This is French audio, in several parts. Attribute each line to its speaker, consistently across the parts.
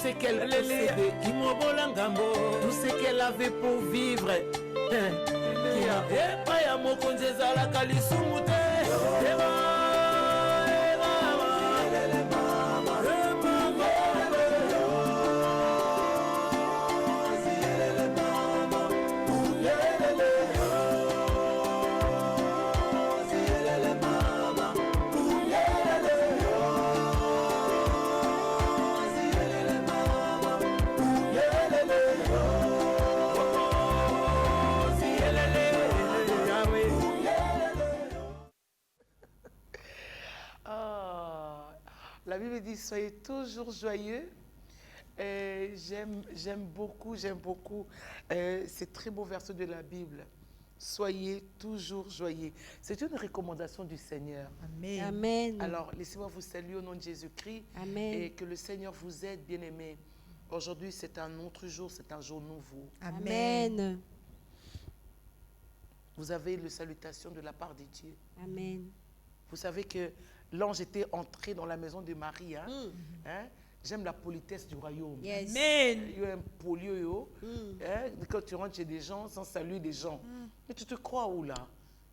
Speaker 1: ce qu'elle possédait, tout ce qu'elle avait pour vivre.
Speaker 2: La Bible dit, soyez toujours joyeux. J'aime beaucoup ces très beaux versets de la Bible. Soyez toujours joyeux. C'est une recommandation du Seigneur.
Speaker 3: Amen.
Speaker 4: Amen.
Speaker 2: Alors, laissez-moi vous saluer au nom de Jésus-Christ.
Speaker 4: Amen.
Speaker 2: Et que le Seigneur vous aide, bien-aimés. Aujourd'hui, c'est un autre jour, c'est un jour nouveau.
Speaker 4: Amen.
Speaker 2: Vous avez le salutation de la part de Dieu.
Speaker 4: Amen.
Speaker 2: Vous savez que l'ange était entré dans la maison de Marie. Hein? Hein? J'aime la politesse du royaume.
Speaker 4: Yes.
Speaker 3: Amen.
Speaker 2: Il y a un polio. Hein? Quand tu rentres chez des gens sans saluer des gens. Mais tu te crois où là?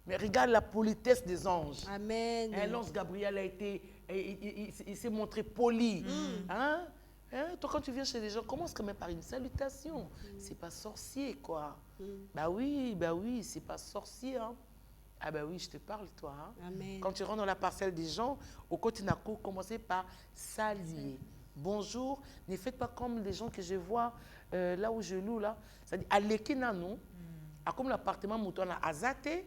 Speaker 2: Mais regarde la politesse des anges.
Speaker 4: Amen.
Speaker 2: Hein? L'ange Gabriel a été, il s'est montré poli. Hein? Hein? Toi, quand tu viens chez des gens, commence quand même par une salutation. C'est pas sorcier, quoi. Bah oui, c'est pas sorcier. Hein? Ah ben oui, je te parle, toi. Hein?
Speaker 4: Amen.
Speaker 2: Quand tu rentres dans la parcelle des gens, au Kotinako, commencez par saluer. Bonjour. Ne faites pas comme les gens que je vois là où je loue, là. C'est-à-dire, à l'Ekinano, comme l'appartement mouton à Azate,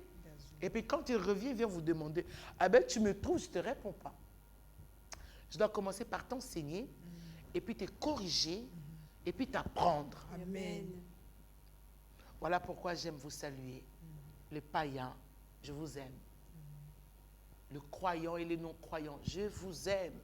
Speaker 2: et puis quand il revient, il vient vous demander, ah ben tu me trouves, je ne te réponds pas. Je dois commencer par t'enseigner, et puis te corriger, et puis t'apprendre.
Speaker 4: Amen.
Speaker 2: Voilà pourquoi j'aime vous saluer. Les païens, je vous aime. Le croyant et les non-croyants, je vous aime.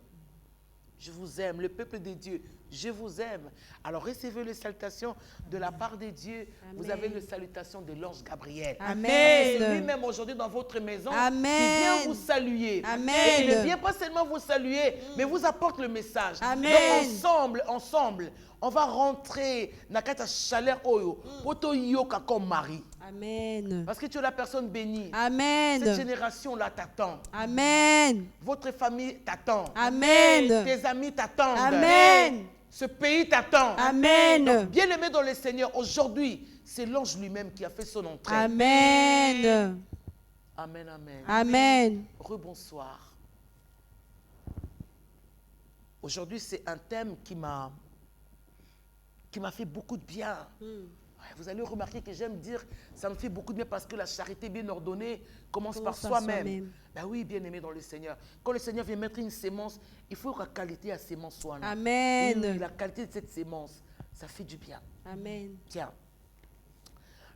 Speaker 2: Je vous aime. Le peuple de Dieu, je vous aime. Alors recevez les salutations de la part de Dieu.
Speaker 4: Amen.
Speaker 2: Vous avez les salutations de l'ange Gabriel.
Speaker 4: Amen.
Speaker 2: C'est lui-même aujourd'hui dans votre maison
Speaker 4: Amen.
Speaker 2: qui vient vous saluer.
Speaker 4: Amen.
Speaker 2: Et il ne vient pas seulement vous saluer, mais vous apporte le message.
Speaker 4: Amen.
Speaker 2: Donc ensemble, on va rentrer dans la chaleur oyo pour te yoka comme Marie.
Speaker 4: Amen.
Speaker 2: Parce que tu es la personne bénie.
Speaker 4: Amen.
Speaker 2: Cette génération-là t'attend.
Speaker 4: Amen.
Speaker 2: Votre famille t'attend.
Speaker 4: Amen.
Speaker 2: Tes amis t'attendent.
Speaker 4: Amen.
Speaker 2: Ce pays t'attend.
Speaker 4: Amen.
Speaker 2: Bien-aimé dans le Seigneur, aujourd'hui, c'est l'ange lui-même qui a fait son entrée.
Speaker 4: Amen.
Speaker 2: Amen, amen.
Speaker 4: Amen.
Speaker 2: Rebonsoir. Aujourd'hui, c'est un thème qui m'a fait beaucoup de bien. Vous allez remarquer que j'aime dire, ça me fait beaucoup de bien parce que la charité bien ordonnée commence par soi-même. Ben oui, bien-aimé dans le Seigneur. Quand le Seigneur vient mettre une sémence, il faut que la qualité de la sémence soit là.
Speaker 4: Amen.
Speaker 2: Oui, la qualité de cette sémence, ça fait du bien.
Speaker 4: Amen.
Speaker 2: Tiens,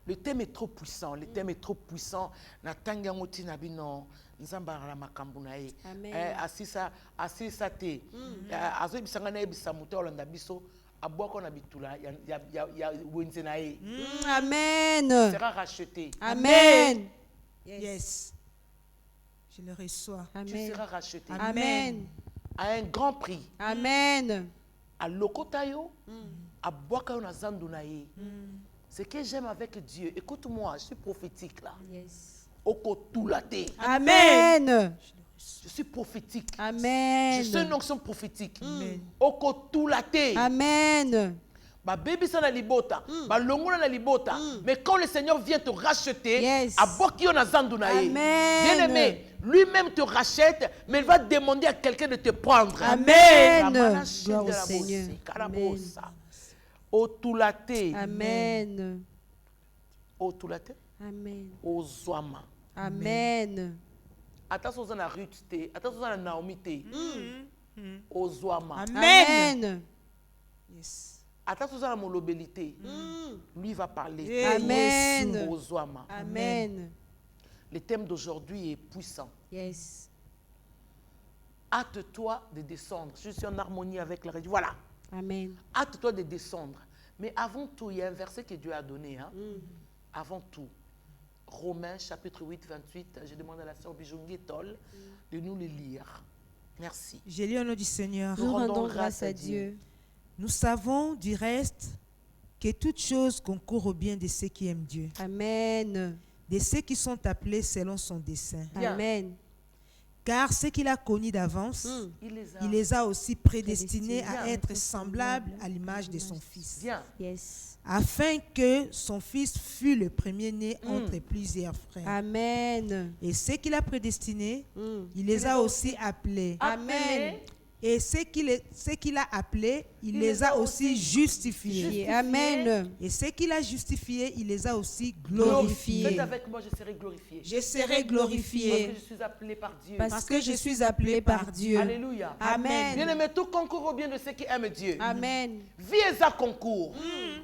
Speaker 2: le thème est trop puissant. Le thème est trop puissant. Natangangoti nabino nzamba la makambu na ye.
Speaker 4: Amen.
Speaker 2: Asisa te. Azo bisanga na ebisa muto olanda biso.
Speaker 4: Amen.
Speaker 2: Sera racheté.
Speaker 4: Amen.
Speaker 3: Yes. Je le reçois.
Speaker 2: Tu
Speaker 4: Amen.
Speaker 2: seras racheté.
Speaker 4: Amen.
Speaker 2: À un grand prix.
Speaker 4: Amen.
Speaker 2: À Lokotayo, à Boakayo na Zandunaye. Ce que j'aime avec Dieu, écoute-moi, je suis prophétique là.
Speaker 4: Yes.
Speaker 2: Okotulate.
Speaker 4: Amen.
Speaker 2: Je suis prophétique.
Speaker 4: Amen.
Speaker 2: Je suis une onction prophétique. Okotulate.
Speaker 4: Amen.
Speaker 2: Ba baby sana libota, ba longona na libota. Mais quand le Seigneur vient te racheter,
Speaker 4: Yes.
Speaker 2: à Bokio na Zandunaye.
Speaker 4: Amen.
Speaker 2: Bien-aimé, lui-même te rachète, mais il va demander à quelqu'un de te prendre.
Speaker 4: Amen.
Speaker 2: Ramana
Speaker 4: Gloire au
Speaker 2: Shende la
Speaker 4: Seigneur.
Speaker 2: Bosse, Karabosa. Otulate.
Speaker 4: Amen.
Speaker 2: Otulate.
Speaker 4: Amen.
Speaker 2: Ozwama.
Speaker 4: Amen.
Speaker 2: Attention à la Ruth te, attention à la Naomi te. Ozwama.
Speaker 4: Amen.
Speaker 3: Yes.
Speaker 2: Attention à la molobélité. Lui va parler.
Speaker 4: Amen.
Speaker 2: Ozwama.
Speaker 4: Amen.
Speaker 2: Le thème d'aujourd'hui est puissant.
Speaker 4: Yes.
Speaker 2: Hâte-toi de descendre. Je suis en harmonie avec la région. Voilà.
Speaker 4: Amen.
Speaker 2: Hâte-toi de descendre. Mais avant tout, il y a un verset que Dieu a donné. Hein? Avant tout. Romains chapitre 8, 28. Je demande à la sœur Bijongi Etol de nous le lire. Merci.
Speaker 3: J'ai lu au nom du Seigneur.
Speaker 4: Nous rendons grâce à Dieu.
Speaker 3: Nous savons du reste que toute chose concourt au bien de ceux qui aiment Dieu,
Speaker 4: Amen.
Speaker 3: de ceux qui sont appelés selon son dessein.
Speaker 2: Bien.
Speaker 4: Amen.
Speaker 3: Car ceux qu'il a connus d'avance, il les a aussi prédestinés à
Speaker 2: Bien.
Speaker 3: être semblables à l'image de son Fils,
Speaker 2: Bien.
Speaker 4: Yes.
Speaker 3: afin que son Fils fût le premier-né entre plusieurs frères.
Speaker 4: Amen.
Speaker 3: Et ceux qu'il a prédestinés,
Speaker 4: Mm.
Speaker 3: il les a aussi appelés.
Speaker 4: Amen.
Speaker 3: Et ceux qu'il a appelés, il les a aussi justifiés.
Speaker 4: Amen.
Speaker 3: Et ceux qu'il a justifiés, il les a aussi
Speaker 2: Faites
Speaker 3: glorifiés.
Speaker 2: avec moi, je serai glorifié.
Speaker 3: Je serai
Speaker 2: Parce que
Speaker 3: glorifié
Speaker 2: je suis appelé par Dieu.
Speaker 4: Parce que je suis appelé par Dieu.
Speaker 2: Alléluia.
Speaker 4: Amen.
Speaker 2: Bien-aimé, tout concourt au bien de ceux qui aiment Dieu.
Speaker 4: Amen.
Speaker 2: Vie et à concours.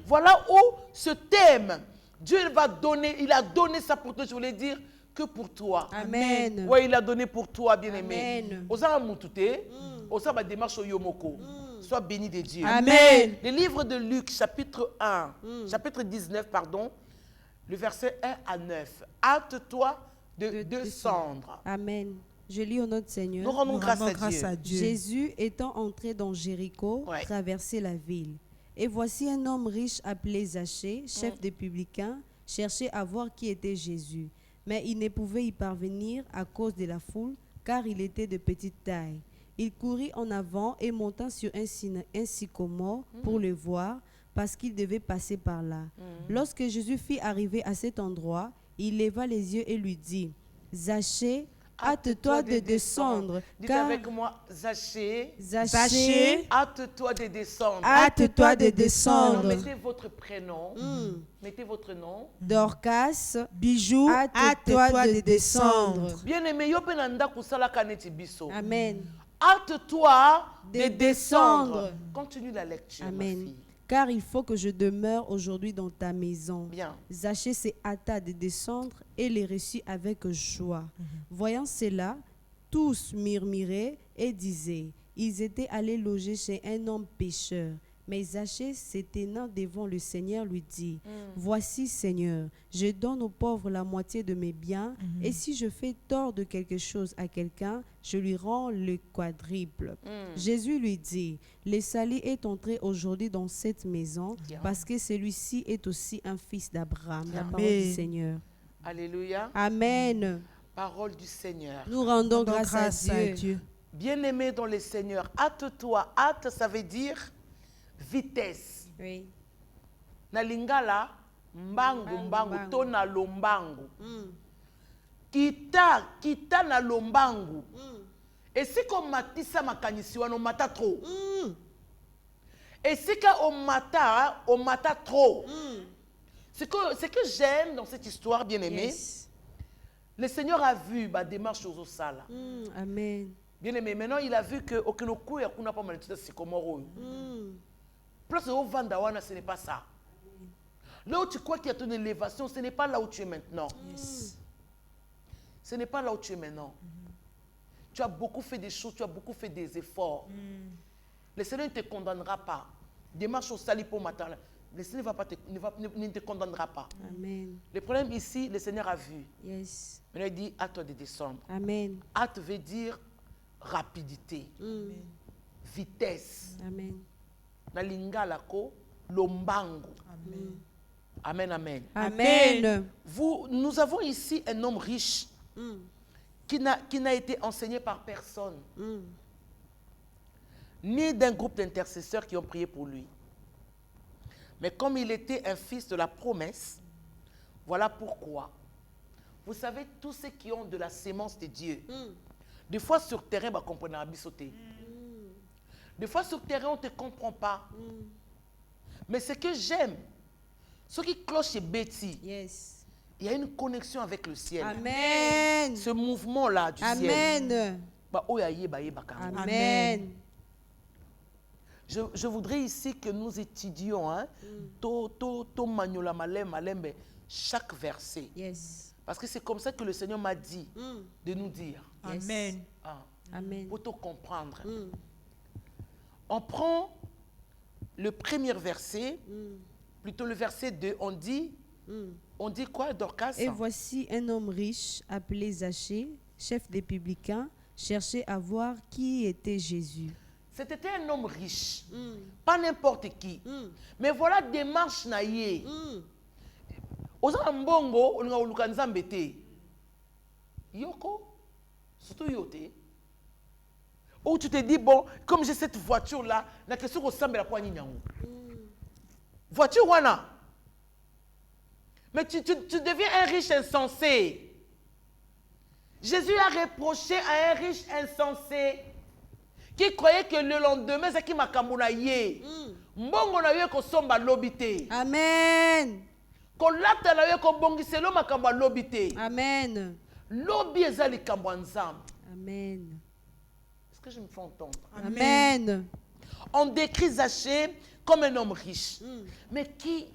Speaker 2: Voilà où ce thème, Dieu va donner, il a donné ça pour toi, je voulais dire, que pour toi.
Speaker 4: Amen.
Speaker 2: Oui, il a donné pour toi, bien-aimé.
Speaker 4: Amen.
Speaker 2: Osa Moutouté, Osa ba démarche au Yomoko. Sois béni de Dieu.
Speaker 4: Amen.
Speaker 2: Le livre de Luc, chapitre 1, chapitre 19, pardon, le verset 1 à 9. Hâte-toi de descendre.
Speaker 4: Amen. Je lis au nom du Seigneur.
Speaker 2: Nous rendons
Speaker 3: Nous
Speaker 2: grâce
Speaker 3: rendons
Speaker 2: à
Speaker 3: grâce
Speaker 2: Dieu.
Speaker 3: à Dieu.
Speaker 4: Jésus étant entré dans Jéricho,
Speaker 2: Ouais.
Speaker 4: traversait la ville. Et voici un homme riche appelé Zachée, chef des publicains, cherchait à voir qui était Jésus. Mais il ne pouvait y parvenir à cause de la foule, car il était de petite taille. Il courut en avant et monta sur un sycomore pour le voir, parce qu'il devait passer par là. Lorsque Jésus fit arriver à cet endroit, il leva les yeux et lui dit, Zachée, hâte-toi de descendre,
Speaker 2: Dites
Speaker 4: car
Speaker 2: avec moi, Zachée,
Speaker 4: Zachée,
Speaker 2: hâte-toi de descendre.
Speaker 4: hâte-toi de
Speaker 2: Alors,
Speaker 4: descendre.
Speaker 2: mettez votre prénom, mettez votre nom.
Speaker 4: Dorcas,
Speaker 3: Bijou,
Speaker 4: hâte-toi de descendre.
Speaker 2: Bien-aimé, yo pe na ndako osalaka neti biso.
Speaker 4: Amen.
Speaker 2: Hâte-toi
Speaker 4: De
Speaker 2: de
Speaker 4: descendre.
Speaker 2: descendre. Continue la lecture, ma
Speaker 4: Amen.
Speaker 2: fille.
Speaker 4: Car il faut que je demeure aujourd'hui dans ta maison.
Speaker 2: Bien.
Speaker 4: Zachée s'est hâta de descendre et les reçut avec joie. Voyant cela, tous murmuraient et disaient, ils étaient allés loger chez un homme pécheur. Mais Zachée, se tenant devant le Seigneur, lui dit, voici Seigneur, je donne aux pauvres la moitié de mes biens, et si je fais tort de quelque chose à quelqu'un, je lui rends le quadruple. Jésus lui dit, le salut est entré aujourd'hui dans cette maison,
Speaker 2: Bien.
Speaker 4: parce que celui-ci est aussi un fils d'Abraham. La
Speaker 3: Amen.
Speaker 4: parole du Seigneur.
Speaker 2: Alléluia.
Speaker 4: Amen.
Speaker 2: Parole du Seigneur.
Speaker 4: Nous rendons
Speaker 3: Rendons
Speaker 4: grâce à Dieu.
Speaker 2: Bien-aimé dans le Seigneur, hâte-toi. Hâte, ça veut dire vitesse.
Speaker 4: Oui.
Speaker 2: Na lingala, mbangu, to na lombangu. Kita na lombangu. Et si qu'on matissa makanisi wana, on mata trop. Et si on mata trop. Ce que j'aime dans cette histoire, bien-aimé,
Speaker 4: Yes.
Speaker 2: le Seigneur a vu ma démarche aux Osala.
Speaker 4: Amen.
Speaker 2: Bien-aimé, maintenant il a vu que aucun coup ya kuna pas mal de sycomore. Place au Vandawana, ce n'est pas ça. Là où tu crois qu'il y a ton élévation, ce n'est pas là où tu es maintenant. Ce n'est pas là où tu es maintenant. Tu as beaucoup fait des choses, tu as beaucoup fait des efforts. Le Seigneur ne te condamnera pas. Démarche au salut pour matin. Le Seigneur ne te condamnera pas.
Speaker 4: Amen.
Speaker 2: Le problème ici, le Seigneur a vu.
Speaker 4: Yes.
Speaker 2: Maintenant, il dit, à toi de descendre.
Speaker 4: Amen.
Speaker 2: Hâte veut dire rapidité, vitesse.
Speaker 4: Amen.
Speaker 2: Na lingala ko lombango. Amen, amen.
Speaker 4: Amen.
Speaker 2: Nous avons ici un homme riche qui n'a été enseigné par personne, ni d'un groupe d'intercesseurs qui ont prié pour lui. Mais comme il était un fils de la promesse, voilà pourquoi. Vous savez, tous ceux qui ont de la sémence de Dieu, des fois sur terrain, on comprend à sauter. Des fois sur terrain, on ne te comprend pas. Mais ce que j'aime, ce qui cloche chez Betty,
Speaker 4: Yes.
Speaker 2: il y a une connexion avec le ciel.
Speaker 4: Amen.
Speaker 2: Ce mouvement-là du ciel.
Speaker 4: Amen.
Speaker 3: Amen.
Speaker 2: Je voudrais ici que nous étudions chaque verset.
Speaker 4: Yes.
Speaker 2: Parce que c'est comme ça que le Seigneur m'a dit de nous dire.
Speaker 3: Amen.
Speaker 2: Ah,
Speaker 4: Amen.
Speaker 2: pour te comprendre. On prend le premier verset, plutôt le verset 2, on dit quoi, Dorcas?
Speaker 4: Et voici un homme riche appelé Zachée, chef des publicains, cherchait à voir qui était Jésus.
Speaker 2: C'était un homme riche. Pas n'importe qui. Mais voilà démarche naïe. Oza mbongo, on a oluka nzambe te. Yoko, surtout yote. Où tu te dis, bon, comme j'ai cette voiture-là, la question ressemble à quoi ni nyango. Voiture, wana. Mais tu deviens un riche insensé. Jésus a reproché à un riche insensé qui croyait que le lendemain, c'est qui m'a kamounaye. Mbongo na yo ko somba lobité.
Speaker 4: Amen.
Speaker 2: Ko lata na yo ko bongiselo makamba lobité.
Speaker 4: Amen.
Speaker 2: Lobi ezali kambo nzambe.
Speaker 4: Amen.
Speaker 2: Est-ce que je me fais entendre?
Speaker 4: Amen.
Speaker 2: On décrit Zachée comme un homme riche. Mais qui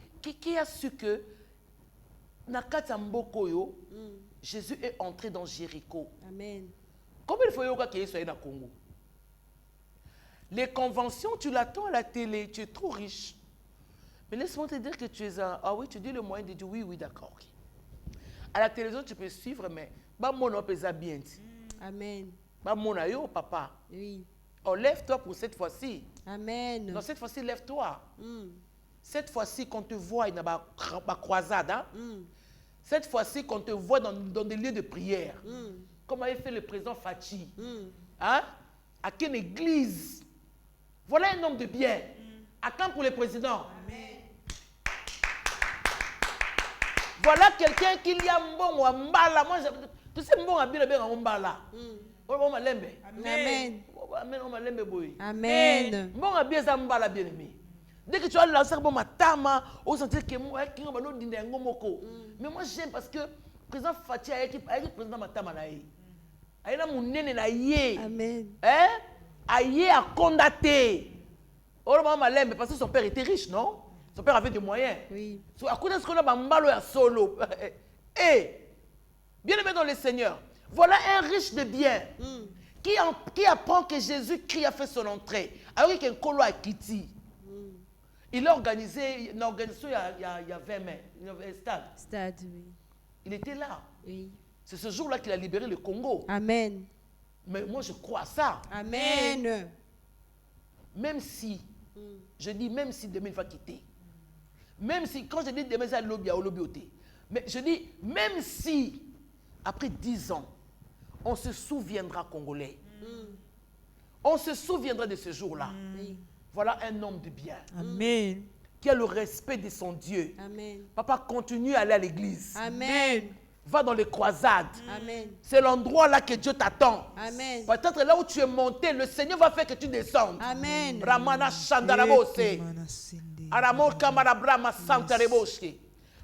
Speaker 2: a su que Nakata Mbokoyo, Jésus est entré dans Jéricho.
Speaker 4: Amen.
Speaker 2: Combien de fois qu'il soit dans Congo? Les conventions, tu l'attends à la télé, tu es trop riche. Mais laisse-moi te dire que tu es un... Ah oui, tu dis le moyen de dire oui, oui, d'accord. Okay. À la télévision, tu peux suivre, mais mon homme est bien.
Speaker 4: Amen.
Speaker 2: Mon aïe, papa.
Speaker 4: Oui.
Speaker 2: Oh, lève-toi pour cette fois-ci.
Speaker 4: Amen.
Speaker 2: Non, cette fois-ci, lève-toi. Cette fois-ci, qu'on te voit, il y a ma croisade. Hein? Cette fois-ci, qu'on te voit dans des lieux de prière. Comme avait fait le président Fachi. Hein? À quelle église? Voilà un homme de bien. À quand pour le président? Amen. Voilà quelqu'un qui y a bon ou mbala. Moi, tu sais, bon, bien bien mbala. Amen.
Speaker 4: Amen. Amen.
Speaker 2: Bon, bien ça mbala bien aimé. Dès que tu as lancé bon matama, on sentit que moi, qui va nous dire ngomoko. Mais moi j'aime parce que président Fatia a équipe président matama na yi. Aïna mon nene na yi.
Speaker 4: Amen.
Speaker 2: Hein? Aïe a condamné. Oh maman l'aime parce que son père était riche, non? Son père avait des moyens. Oui. So à cause de ce qu'on a bambalo ya solo. Et bien aimé dans le Seigneur. Voilà un riche de bien. Qui apprend que Jésus-Christ a fait son entrée. Alors qu'il y a un colo à Kitty. Il a organisé une organisation il y a 20 mai, un stade.
Speaker 4: Stade, oui.
Speaker 2: Il était là.
Speaker 4: Oui.
Speaker 2: C'est ce jour-là qu'il a libéré le Congo.
Speaker 4: Amen.
Speaker 2: Mais moi, je crois à ça.
Speaker 4: Amen.
Speaker 2: Même si, je dis même si demain il va quitter. Même si, quand je dis demain, c'est lobby à lobby. Mais je dis, même si, après 10 ans, on se souviendra Congolais. On se souviendra de ce jour-là. Oui. Voilà un homme de bien.
Speaker 3: Amen.
Speaker 2: Qui a le respect de son Dieu.
Speaker 4: Amen.
Speaker 2: Papa, continue à aller à l'église.
Speaker 4: Amen.
Speaker 2: Va dans les croisades.
Speaker 4: Amen.
Speaker 2: C'est l'endroit là que Dieu t'attend.
Speaker 4: Amen.
Speaker 2: Peut-être là où tu es monté, le Seigneur va faire que tu descendes.
Speaker 4: Amen.
Speaker 2: Ramana Chandarabose. Aramor Kamarabrama Santareboshe.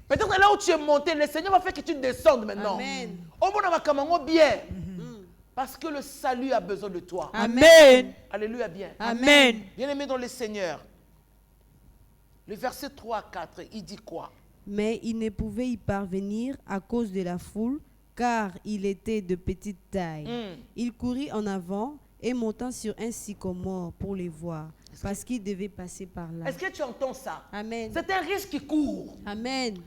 Speaker 2: Peut-être là où tu es monté, le Seigneur va faire que tu descendes maintenant.
Speaker 4: Amen.
Speaker 2: Au monde va bien. Parce que le salut a besoin de toi.
Speaker 3: Amen.
Speaker 2: Alléluia, bien.
Speaker 3: Amen.
Speaker 2: Bien-aimé dans le Seigneur. Le verset 3 à 4, il dit quoi?
Speaker 4: Mais il ne pouvait y parvenir à cause de la foule, car il était de petite taille. Il courut en avant et monta sur un sycomore pour les voir, parce qu'il devait passer par là.
Speaker 2: Est-ce que tu entends ça?
Speaker 4: Amen.
Speaker 2: C'est un riche qui court.
Speaker 4: Amen.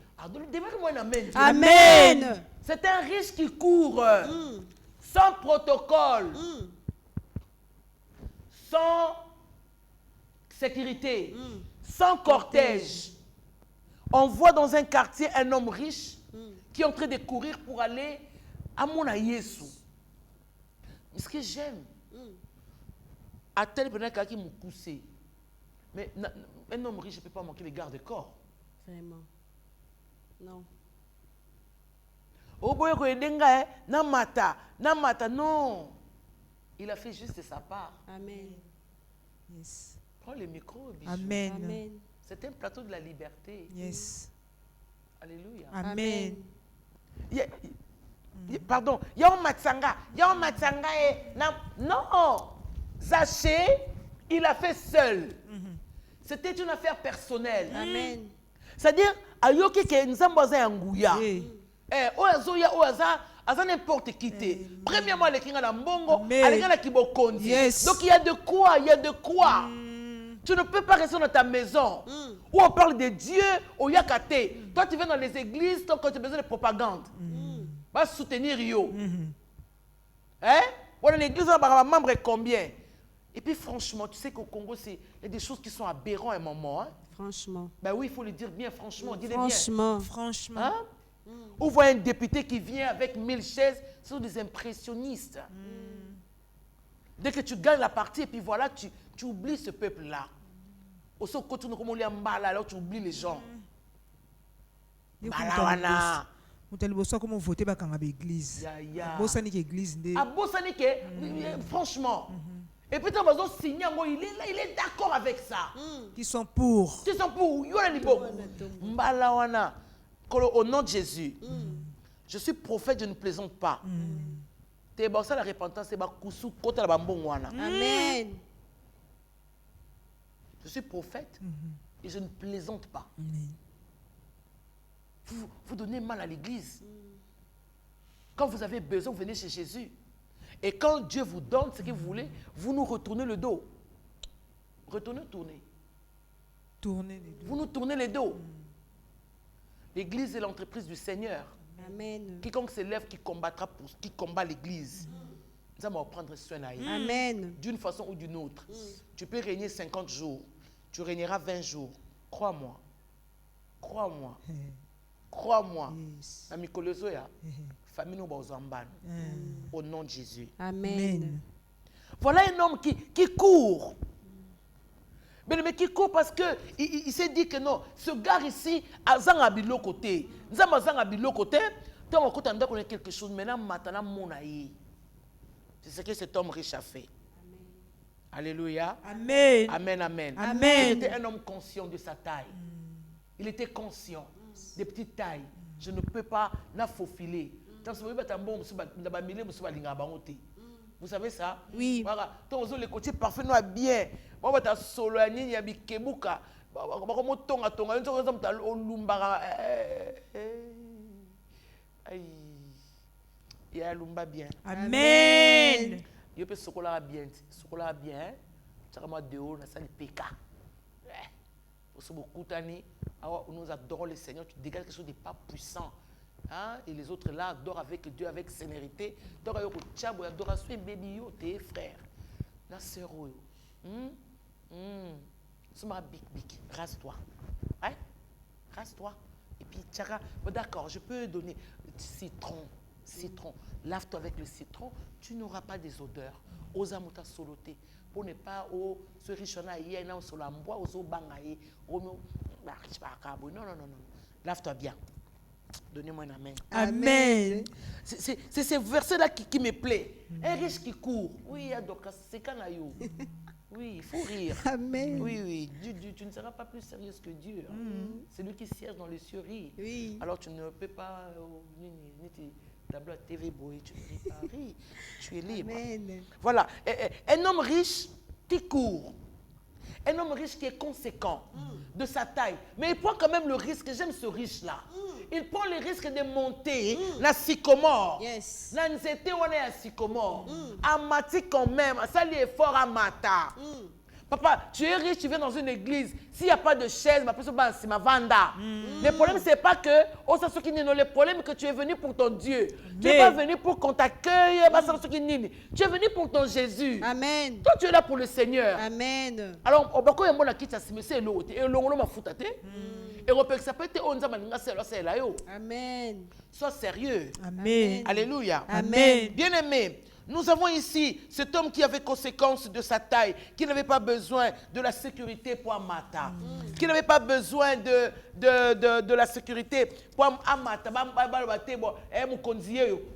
Speaker 2: Démarre-moi un amen.
Speaker 4: Amen.
Speaker 2: C'est un riche qui court. Sans protocole. Sans sécurité. Sans cortège. On voit dans un quartier un homme riche qui est en train de courir pour aller à mon Yesu. Ce que j'aime, à tel point qu'il m'a poussé. Mais un homme riche ne peut pas manquer les garde-corps.
Speaker 4: Vraiment. Non.
Speaker 2: Oh boy, Namata, non. Il a fait juste sa part.
Speaker 4: Amen.
Speaker 3: Yes.
Speaker 2: Prends le micro, Bichou.
Speaker 3: Amen.
Speaker 4: Amen.
Speaker 2: C'est un plateau de la liberté.
Speaker 3: Yes.
Speaker 2: Alléluia.
Speaker 3: Amen.
Speaker 2: Pardon. Yao Matsanga. Non. Zachée, il a fait seul. C'était une affaire personnelle.
Speaker 4: Amen.
Speaker 2: C'est-à-dire, ayoki ke nzambaza yanguya. Aza n'importe qui. Premièrement, les kinga na mbongo, alenga na kibokondi.
Speaker 3: Yes.
Speaker 2: Donc il y a de quoi. Tu ne peux pas rester dans ta maison où on parle de Dieu au Yakate. Toi, tu viens dans les églises, toi, quand tu as besoin de propagande. Va soutenir Yo. Hein? Dans l'église, on a membre combien? Et puis franchement, tu sais qu'au Congo, il y a des choses qui sont aberrantes à un moment. Hein?
Speaker 4: Franchement.
Speaker 2: Ben oui, il faut le dire bien, franchement. Dis-le
Speaker 4: Franchement.
Speaker 2: bien.
Speaker 3: Franchement.
Speaker 2: Hein? Ou voit un député qui vient avec 1000 chaises, ce sont des impressionnistes. Dès que tu gagnes la partie, et puis voilà, tu oublies ce peuple-là. Au sein quand tu alors tu oublies les gens. Balawana.
Speaker 3: Comment voter dans l'église. Bosani l'église.
Speaker 2: Ah, Bosani, franchement. Et puis, il est d'accord avec ça.
Speaker 3: Qui sont pour.
Speaker 2: Qui sont pour. Mbalawana. Au nom de Jésus, je suis prophète, je ne plaisante pas. La repentance, c'est
Speaker 4: Amen.
Speaker 2: Je suis prophète et je ne plaisante pas. Vous donnez mal à l'église. Quand vous avez besoin, vous venez chez Jésus. Et quand Dieu vous donne ce que vous voulez, vous nous retournez le dos. Tournez. Vous nous tournez le dos. L'église est l'entreprise du Seigneur.
Speaker 4: Amen.
Speaker 2: Quiconque s'élève, qui combat l'église. Nous allons prendre soin d'elle.
Speaker 4: Amen.
Speaker 2: D'une façon ou d'une autre. Tu peux régner 50 jours. Tu régneras 20 jours. Crois-moi. Crois-moi. Crois-moi. Ami Kolozoya. Famille nous au nom de Jésus.
Speaker 4: Amen.
Speaker 2: Voilà un homme qui court. Mais qui court parce qu'il s'est dit que non, ce gars ici, a Zangabilo côté. Zangabilo côté, tant qu'on a connaît quelque chose, maintenant, maintenant, mon aïe. C'est ce que cet homme riche a fait. Alléluia.
Speaker 3: Amen.
Speaker 2: Amen, amen.
Speaker 3: Amen.
Speaker 2: Il était un homme conscient de sa taille. Il était conscient des petites tailles. Je ne peux pas la faufiler. Vous savez ça?
Speaker 4: Oui.
Speaker 2: Voilà. Donc, les côtés parfait, nous bien. Bon, tu as solo, il y a des kebuka. Il y a lumba bien.
Speaker 3: Amen.
Speaker 2: Il peut socola bien. Socola bien. Tu as de haut, ça c'est PK. Nous adorons le Seigneur. Tu dégages quelque chose de pas puissant. Hein? Et les autres là adorent avec Dieu, avec sénérité. Donc, il y a adoration et baby, tes frères. La sœur, big, rase-toi. Hein? Rase-toi. Et puis, tchaka, d'accord, je peux donner citron. Lave-toi avec le citron, tu n'auras pas des odeurs. Osamuta soloté. Pour ne pas se richona hier, non, sur la bois, aux bangaye. Non. Lave-toi bien. Donnez-moi un amen.
Speaker 3: Amen.
Speaker 2: C'est ce verset-là qui me plaît. Un riche qui court. Oui, donc c'est canaillou. Oui, il faut rire.
Speaker 4: Amen.
Speaker 2: Oui. Tu ne seras pas plus sérieuse que Dieu. Hein. C'est lui qui siège dans les cieux rire.
Speaker 4: Oui.
Speaker 2: Alors tu ne peux pas tableau à TV boy, tu ne ris pas rire. Tu es libre.
Speaker 4: Amen.
Speaker 2: Voilà. Un homme riche qui court. Un homme riche qui est conséquent de sa taille. Mais il prend quand même le risque. J'aime ce riche-là. Il prend le risque de monter la sycomore.
Speaker 4: Yes.
Speaker 2: La nzete, on est à sycomore. Amati quand même. Ça, il est fort à mata. Papa, tu es riche, tu viens dans une église. S'il n'y a pas de chaise, c'est ma vanda. Le problème, ce n'est pas que, le problème est que tu es venu pour ton Dieu. Tu n'es pas venu pour qu'on t'accueille. Tu es venu pour ton Jésus.
Speaker 4: Amen.
Speaker 2: Toi, tu es là pour le Seigneur.
Speaker 4: Amen.
Speaker 2: Alors, quand il y a un qui t'a c'est l'autre. Et l'on m'a foutu. Et ça peut être
Speaker 4: Amen.
Speaker 2: Sois sérieux.
Speaker 3: Amen.
Speaker 2: Alléluia.
Speaker 4: Amen.
Speaker 2: Bien-aimé, nous avons ici cet homme qui avait conséquence de sa taille, qui n'avait pas besoin de la sécurité pour Amata, qui n'avait pas besoin de la sécurité pour Amata,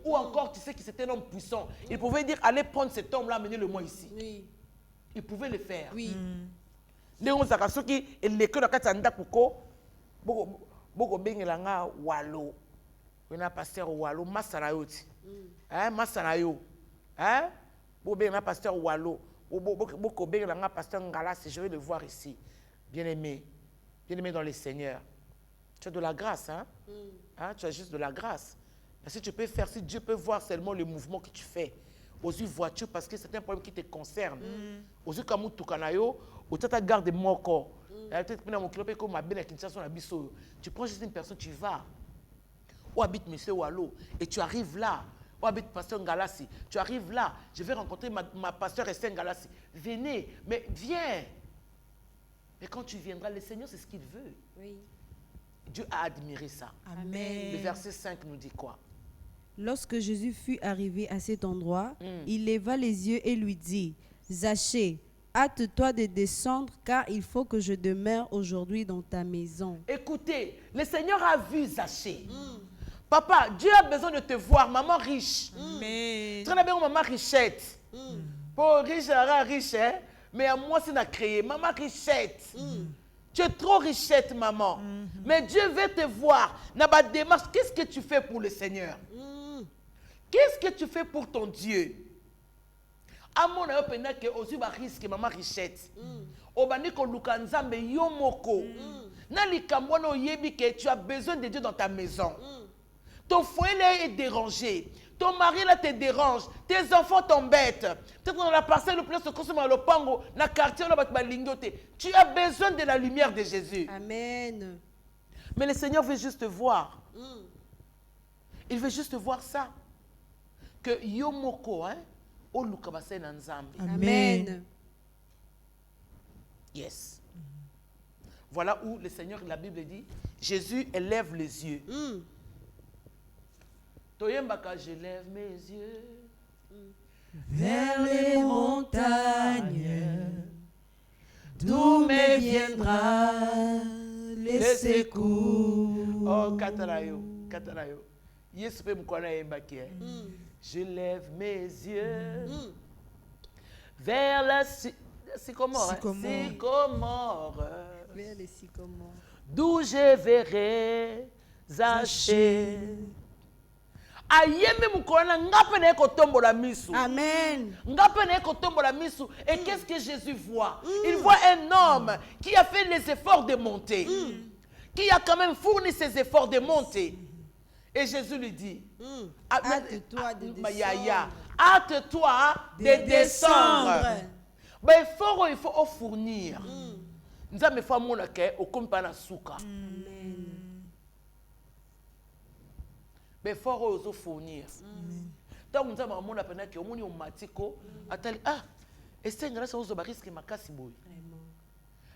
Speaker 2: ou encore, tu sais que c'était un homme puissant. Il pouvait dire, allez prendre cet homme-là, amenez-le-moi ici.
Speaker 4: Oui.
Speaker 2: Il pouvait le faire.
Speaker 4: Oui.
Speaker 2: Ndenge ozaka soki eleke na kati ya ndako ko bokobengela nga walo wena pasteur walo masana yo ti masana yo bokobengela pasteur walo bokobengela nga pasteur ngala, je vais le voir ici. Bien-aimé dans le Seigneur, tu as de la grâce, tu as juste de la grâce. Mais si tu peux faire, si Dieu peut voir seulement le mouvement que tu fais aux yeux voiture, parce que c'est un problème qui te concerne. Aux yeux comme tu kanayo, au tata garde mon corps. Tu prends juste une personne, tu vas. Où habite monsieur Wallo, et tu arrives là. On habite pasteur Ngalassi. Tu arrives là, je vais rencontrer ma pasteur Esther Ngalassi. Venez, mais viens. Mais quand tu viendras, le Seigneur, c'est ce qu'il veut.
Speaker 4: Oui.
Speaker 2: Dieu a admiré ça.
Speaker 3: Amen.
Speaker 2: Le verset 5 nous dit quoi?
Speaker 4: Lorsque Jésus fut arrivé à cet endroit, il leva les yeux et lui dit, Zachée, hâte-toi de descendre, car il faut que je demeure aujourd'hui dans ta maison.
Speaker 2: Écoutez, le Seigneur a vu Zachée. Papa, Dieu a besoin de te voir, maman riche.
Speaker 3: Amen.
Speaker 2: Tu as bien maman richette. Pour riche, riche, hein? Mais à moi, c'est à créer. Maman richette. Tu es trop richette, maman. Mais Dieu veut te voir. Dans ma démarche, qu'est-ce que tu fais pour le Seigneur? Qu'est-ce que tu fais pour ton Dieu? À mon avis, que aussi ba risque maman richette. Obani ko lukanzambe yomoko. Na likambono yebi que tu as besoin de Dieu dans ta maison. Ton foyer là est dérangé. Ton mari là te dérange. Tes enfants t'embêtent. Peut-être dans la parcelle, le plus se consomme dans le pango, dans le quartier, tu as besoin de la lumière de Jésus.
Speaker 4: Amen.
Speaker 2: Mais le Seigneur veut juste te voir. Il veut juste voir ça. Que yomoko, hein, o lukabase na nzambe.
Speaker 4: Amen.
Speaker 2: Yes. Voilà où le Seigneur, la Bible dit, Jésus élève les yeux. Toyembaka, je lève mes yeux
Speaker 3: Vers les montagnes, d'où me viendra le secours.
Speaker 2: Oh, Katarayo, Katarayo. Yes, peut me connaître. Je lève mes yeux vers la sycomore.
Speaker 4: Vers les sycomores.
Speaker 2: D'où je verrai Zachée. Ayemi mukona ngape na ekotombo la misu.
Speaker 4: Amen.
Speaker 2: Ngape na ekotombo la misu. Et qu'est-ce que Jésus voit? Il voit un homme qui a fait les efforts de monter. Qui a quand même fourni ses efforts de monter. Et Jésus lui dit,
Speaker 4: hâte-toi de descendre.
Speaker 2: Hâte-toi de descendre. Ben, il faut fournir. Nous avons fait mon accueil au compagnon souka. Mais il faut fournir. Donc nous avons mon appel que on matiko atali et c'est grâce aux risques makasi boy.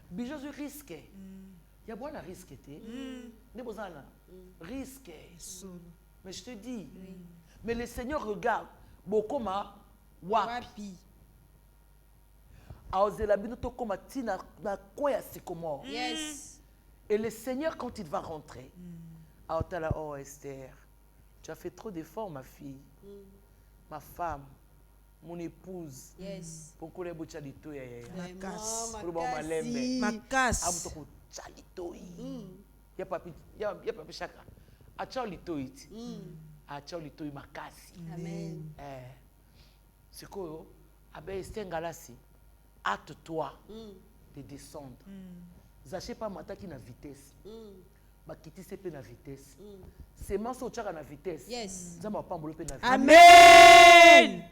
Speaker 2: Bijou risque. Il y a bon risque té. Ne bozana risque. Mais je te dis, mais le Seigneur regarde beaucoup ma wapi.
Speaker 4: Yes.
Speaker 2: Et le Seigneur, quand il va rentrer, oh Esther, tu as fait trop d'efforts, ma fille, ma femme, mon épouse.
Speaker 4: Yes.
Speaker 2: Pour que les bouts chalito ya.
Speaker 3: Makas.
Speaker 2: Ya papi chaka. Achao litoit. Achao litoit makasi.
Speaker 4: Amen.
Speaker 2: C'est quoi? Abe Esther Ngalassi. Hâte-toi de descendre. Zachée pas mataki na vitesse. Bakiti se pe na vitesse. Seulement so tchaka na vitesse.
Speaker 4: Yes.
Speaker 2: Nzamba pambolo pe na vitesse.
Speaker 3: Amen.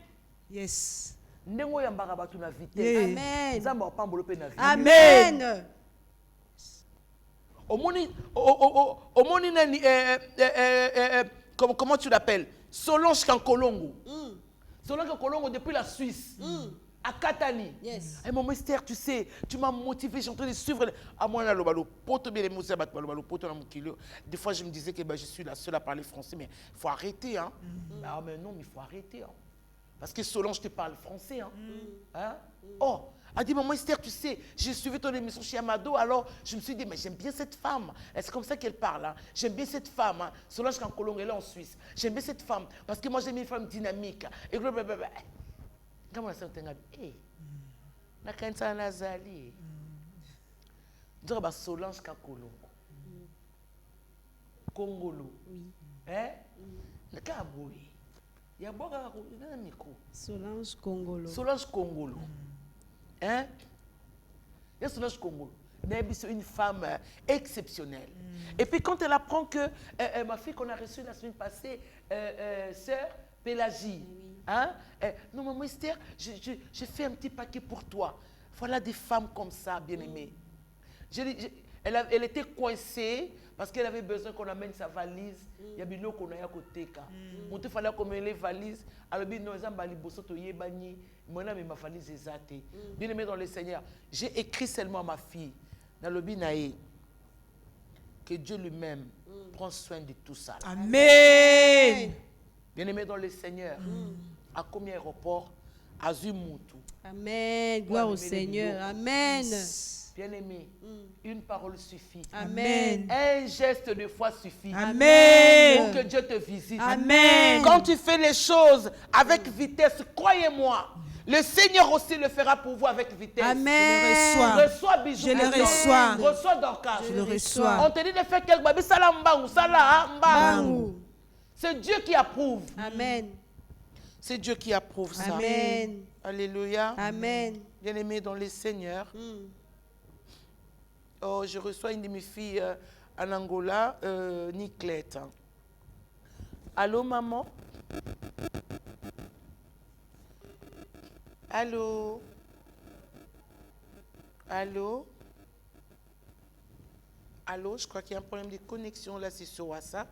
Speaker 3: Yes.
Speaker 2: Ndengo ya mbaka batu na vitesse.
Speaker 4: Amen.
Speaker 2: Nzamba pambolo pe na vitesse.
Speaker 4: Amen.
Speaker 2: Omoni nani comment tu l'appelles? Solange Kankolongo. Solange Kankolongo depuis la Suisse. À Katani.
Speaker 4: Yes.
Speaker 2: Et maman Esther, tu sais, tu m'as motivé, je suis en train de suivre. À moi, là, des fois, je me disais que je suis la seule à parler français, mais il faut arrêter. Hein. Ah, mais non, mais il faut arrêter. Hein. Parce que Solange te parle français. Hein. Hein? Oh, elle dit, maman Esther, tu sais, j'ai suivi ton émission chez Amado, alors je me suis dit, mais j'aime bien cette femme. C'est comme ça qu'elle parle. Hein. J'aime bien cette femme. Hein. Solange Kankolongo, elle est en Suisse. J'aime bien cette femme, parce que moi, j'aime une femme dynamique. Et blablabla. Comment ça t'engabe? Eh, na kanisa nazali. Dire ba Solange Kankolongo. Kongolo. Oui. Hein? Na kaboui. Ya boga na micro.
Speaker 4: Solange Kongolo.
Speaker 2: Solange Kongolo. Hein? Ya Solange Kongolo. C'est une femme exceptionnelle. Et puis quand elle apprend que ma fille qu'on a reçue la semaine passée, sœur Pélagie. Hein? Non, maman Esther, j'ai fait un petit paquet pour toi. Voilà des femmes comme ça, bien-aimées. Elle était coincée parce qu'elle avait besoin qu'on amène sa valise. Il y a bilo qu'on a à côté. Il fallait qu'on mette les valises. Alors, nous avons ma valise exacte. Bien aimé dans le Seigneur, j'ai écrit seulement à ma fille, dans le binaï, que Dieu lui-même prend soin de tout ça.
Speaker 3: Amen.
Speaker 2: Bien aimé dans le Seigneur, à combien d'aéroports, à Zumutu.
Speaker 4: Amen. Gloire au Seigneur. Amen.
Speaker 2: Bien-aimé, une parole suffit.
Speaker 4: Amen.
Speaker 2: Un geste de foi suffit.
Speaker 3: Amen.
Speaker 2: Pour que Dieu te visite.
Speaker 3: Amen.
Speaker 2: Quand tu fais les choses avec vitesse, croyez-moi, le Seigneur aussi le fera pour vous avec vitesse.
Speaker 4: Amen.
Speaker 2: Reçois bisous.
Speaker 3: Je le reçois.
Speaker 2: Reçois Dorcas.
Speaker 3: Je le reçois.
Speaker 2: On te dit de faire quelque chose. C'est Dieu qui approuve.
Speaker 4: Amen.
Speaker 2: C'est Dieu qui approuve ça.
Speaker 4: Amen.
Speaker 2: Alléluia.
Speaker 4: Amen.
Speaker 2: Bien-aimé dans le Seigneur. Oh, je reçois une de mes filles en Angola, Niclette. Allô, maman? Allô? Allô? Allô? Je crois qu'il y a un problème de connexion là, c'est sur WhatsApp.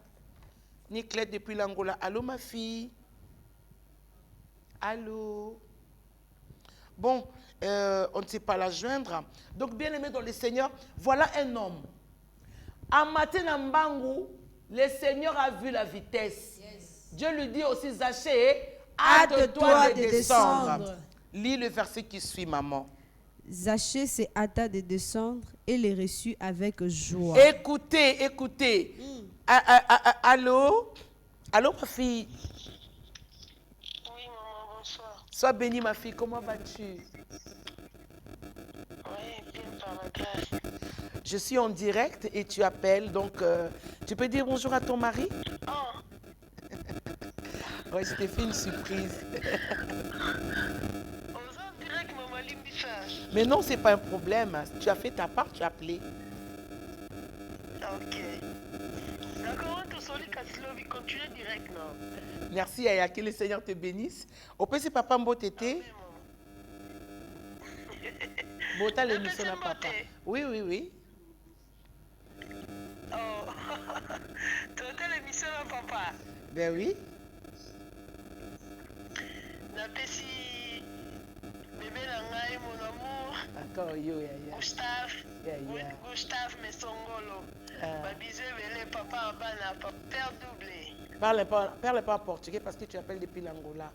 Speaker 2: Niclette depuis l'Angola. Allô, ma fille? Allô? Bon, on ne sait pas la joindre. Donc, bien aimé dans le Seigneur, voilà un homme. En matin, Mbangu, le Seigneur a vu la vitesse. Yes. Dieu lui dit aussi, Zachée, hâte-toi de descendre. Lis le verset qui suit, maman.
Speaker 4: Zachée s'est hâta de descendre et les reçut avec joie.
Speaker 2: Écoutez, écoutez. Allô? Allô, ma fille?
Speaker 5: Oui, maman, bonsoir.
Speaker 2: Sois bénie, ma fille. Comment vas-tu?
Speaker 5: Oui, bien par la grâce.
Speaker 2: Je suis en direct et tu appelles, donc tu peux dire bonjour à ton mari?
Speaker 5: Oh,
Speaker 2: Ouais, je t'ai fait une surprise.
Speaker 5: on s'en dirait que maman Limbissa.
Speaker 2: Mais non, c'est pas un problème. Tu as fait ta part, tu as appelé.
Speaker 5: Ok. D'accord, on te solide qu'à Slovi, continue direct, non?
Speaker 2: Merci, Aya, que le Seigneur te bénisse. Au peut c'est papa Mbotete. Bota l'émission à papa. Oui, oui, oui.
Speaker 5: Oh, tu as l'émission à papa.
Speaker 2: Ben oui.
Speaker 5: Napesi bébé Langai, mon amour.
Speaker 2: Encore yo, Yaya.
Speaker 5: Gustave.
Speaker 2: Yeah.
Speaker 5: Gustave Mesongolo. Babizé, Vélé, papa, Abana, père doublé.
Speaker 2: Parle pas en portugais parce que tu appelles depuis l'Angola.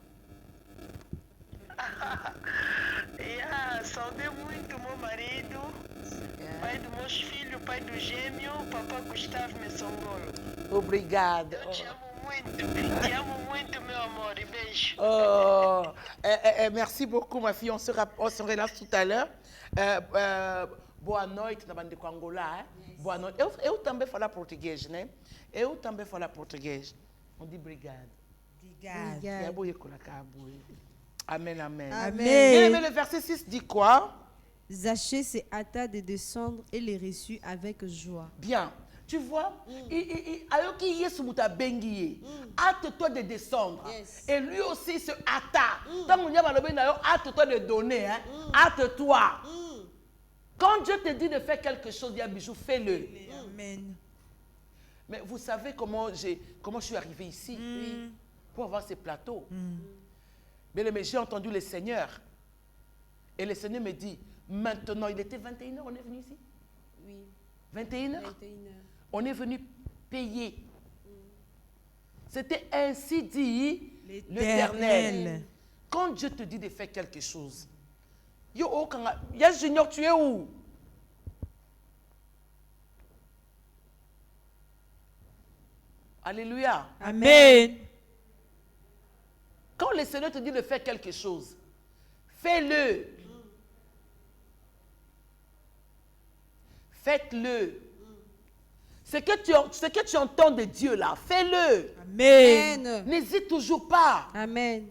Speaker 5: Saudei muito meu marido, pai dos meus filhos, pai do gêmeo, papá Gustavo Mesongolo.
Speaker 2: Obrigada.
Speaker 5: Eu te amo muito, meu amor, e beijo.
Speaker 2: Oh, merci beaucoup, ma fille. On se relance tout à l'heure. Boa noite, na bande Angola. Boa noite. Eu também falo português, né? Eu também falo português. On dit brigade.
Speaker 3: Brigade.
Speaker 2: Amen, amen.
Speaker 3: Amen.
Speaker 2: Mais le verset 6 dit quoi?
Speaker 4: Zachée s'est hâta de descendre et les reçut avec joie.
Speaker 2: Bien. Tu vois, hâte-toi de descendre.
Speaker 4: Yes.
Speaker 2: Et lui aussi se hâta. Hâte-toi de donner. Hein? Hâte-toi. Quand Dieu te dit de faire quelque chose, Bijou, fais-le.
Speaker 3: Amen.
Speaker 2: Mais vous savez comment je suis arrivé ici pour avoir ces plateaux. Mais j'ai entendu le Seigneur. Et le Seigneur me dit, maintenant, il était 21h, on est venu ici?
Speaker 4: Oui.
Speaker 2: 21h?
Speaker 4: 21h.
Speaker 2: On est venu payer. C'était ainsi dit l'Éternel. Quand Dieu te dit de faire quelque chose, Junior, tu es où? Alléluia.
Speaker 3: Amen.
Speaker 2: Quand le Seigneur te dit de faire quelque chose, fais-le. Faites-le. Ce que tu entends de Dieu là, fais-le.
Speaker 3: Amen.
Speaker 2: N'hésite toujours pas.
Speaker 4: Amen.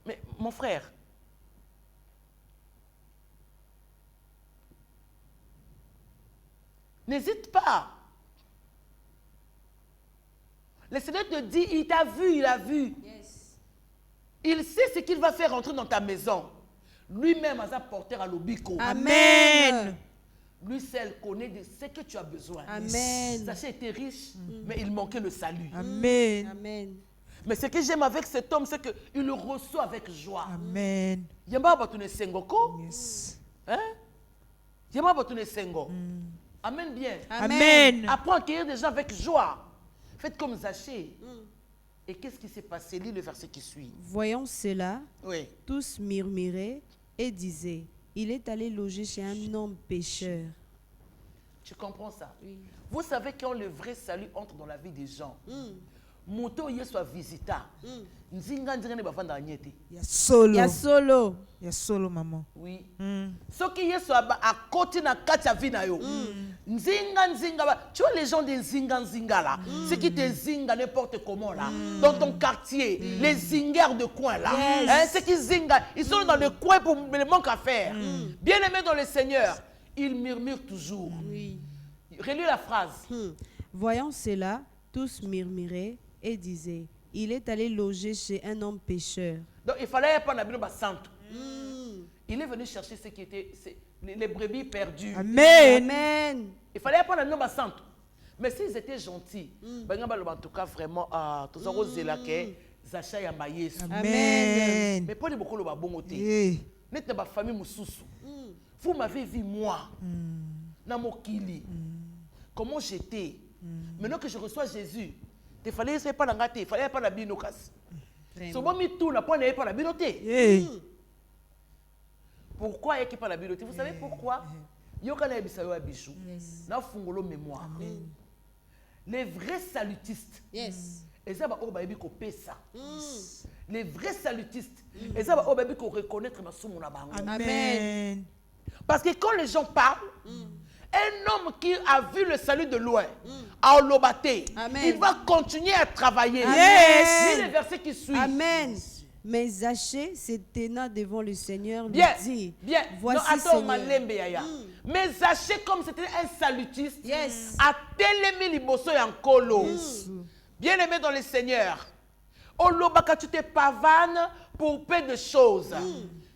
Speaker 2: Mais mon frère, n'hésite pas. Le Seigneur te dit, il t'a vu, il a vu.
Speaker 4: Yes.
Speaker 2: Il sait ce qu'il va faire entrer dans ta maison. Lui-même, à sa porteur à l'obiko.
Speaker 3: Amen.
Speaker 2: Lui seul connaît de ce que tu as besoin.
Speaker 4: Amen.
Speaker 2: Zaché était riche, mais il manquait le salut.
Speaker 3: Amen.
Speaker 4: Amen.
Speaker 2: Mais ce que j'aime avec cet homme, c'est qu'il le reçoit avec joie.
Speaker 3: Amen.
Speaker 2: Yamba batune sengoko.
Speaker 3: Yes.
Speaker 2: Hein? Yamba batune sengo. Amen bien.
Speaker 3: Amen.
Speaker 2: Apprends à accueillir des gens avec joie. Faites comme Zaché. Et qu'est-ce qui s'est passé? Lis le verset qui suit.
Speaker 4: Voyant cela,
Speaker 2: Oui.
Speaker 4: tous murmuraient et disaient, il est allé loger chez un homme pécheur.
Speaker 2: Tu comprends ça?
Speaker 4: Oui.
Speaker 2: Vous savez quand le vrai salut entre dans la vie des gens, moto y soit visitant. Nzinga nzingane bafanda nyete.
Speaker 3: Ya solo.
Speaker 4: Il y a solo.
Speaker 3: Ya solo, maman.
Speaker 2: Oui.
Speaker 3: Mm.
Speaker 2: Ce qui est soit à côté na katia vie na yo. Nzinga nzinga ba. Tu vois les gens des nzinga là, ceux qui te zinga n'importe comment là, dans ton quartier, les zingers de coin là,
Speaker 4: Yes.
Speaker 2: hein, ceux qui zinga, ils sont dans le coin pour le manque à faire. Bien aimés dans le Seigneur, ils murmurent toujours.
Speaker 4: Oui.
Speaker 2: Relis la phrase.
Speaker 4: Voyant cela, tous murmuraient et disaient, il est allé loger chez un homme pécheur.
Speaker 2: Donc il fallait pas n'abîmer ba centre. Il est venu chercher ce qui était les brebis perdues.
Speaker 3: Amen.
Speaker 4: Amen.
Speaker 2: Il fallait pas n'abîmer ba centre. Mais s'ils étaient gentils, en tout cas vraiment, tous les zélakés, Zacha ya mayesu.
Speaker 3: Amen.
Speaker 2: Mais pas de beaucoup le babongote.
Speaker 3: Eh.
Speaker 2: N'est pas famille mususu. Vous m'avez vu moi, dans mon kili, comment j'étais. Maintenant que je reçois Jésus, il fallait pas la gâter, il fallait pas la binokas. C'est bon, mais tout n'a pas la binoté.
Speaker 3: Eh.
Speaker 2: Pourquoi il n'y a pas la binoté? Vous savez pourquoi? Il y a un bijou. Dans le mémoire. Les vrais salutistes.
Speaker 4: Yes.
Speaker 2: Et ça va au baby qu'on paie ça. Les vrais salutistes. Et ça va au baby qu'on reconnaître ma somme.
Speaker 3: Amen.
Speaker 2: Parce que quand les gens parlent, un homme qui a vu le salut de loin, à Olobaté,
Speaker 4: Amen.
Speaker 2: il va continuer à travailler.
Speaker 3: Yes.
Speaker 2: Lis le verset qui suit.
Speaker 4: Amen. Mais Zaché se tenant devant le Seigneur lui
Speaker 2: Bien,
Speaker 4: dit,
Speaker 2: bien.
Speaker 4: voici
Speaker 2: Non, attends,
Speaker 4: Seigneur.
Speaker 2: Malembe Yaya. Mais Zaché, comme c'était un salutiste,
Speaker 4: Yes.
Speaker 2: a télémi liboso et en colo. Bien aimé dans le Seigneur. Olobaka, tu te pavanes pour peu de choses.